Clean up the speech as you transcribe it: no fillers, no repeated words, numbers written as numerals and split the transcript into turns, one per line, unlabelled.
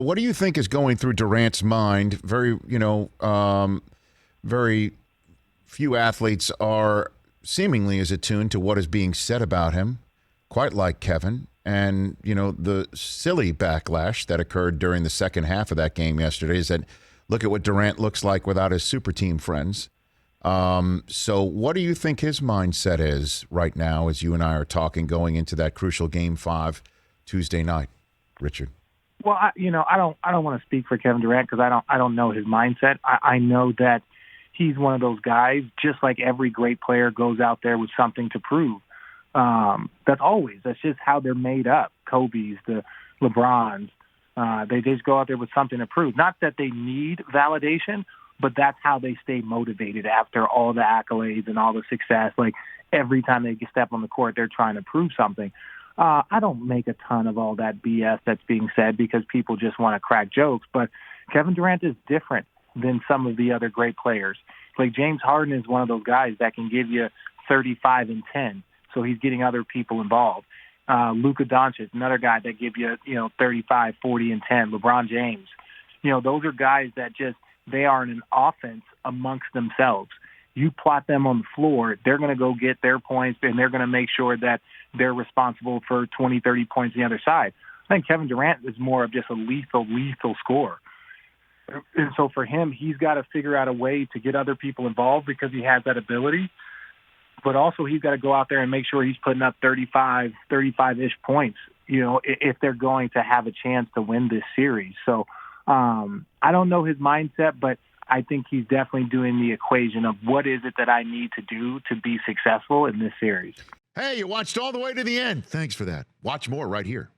What do you think is going through Durant's mind? Very few athletes are seemingly as attuned to what is being said about him, quite like Kevin. And, the silly backlash that occurred during the second half of that game yesterday is that look at what Durant looks like without his super team friends. So what do you think his mindset is right now as you and I are talking going into that crucial Game 5 Tuesday night, Richard?
Well, I don't want to speak for Kevin Durant because I don't know his mindset. I know that he's one of those guys, just like every great player goes out there with something to prove. That's just how they're made up. Kobe's, the LeBrons, they just go out there with something to prove. Not that they need validation, but that's how they stay motivated after all the accolades and all the success. Like every time they step on the court, they're trying to prove something. I don't make a ton of all that BS that's being said because people just want to crack jokes. But Kevin Durant is different than some of the other great players. Like James Harden is one of those guys that can give you 35 and 10. So he's getting other people involved. Luka Doncic, another guy that give you, 35, 40, and 10. LeBron James. Those are guys that they are in an offense amongst themselves. You plot them on the floor, they're going to go get their points, and they're going to make sure that they're responsible for 20, 30 points on the other side. I think Kevin Durant is more of just a lethal scorer. And so for him, he's got to figure out a way to get other people involved because he has that ability. But also he's got to go out there and make sure he's putting up 35-ish points, if they're going to have a chance to win this series. So I don't know his mindset, but I think he's definitely doing the equation of what is it that I need to do to be successful in this series.
Hey, you watched all the way to the end. Thanks for that. Watch more right here.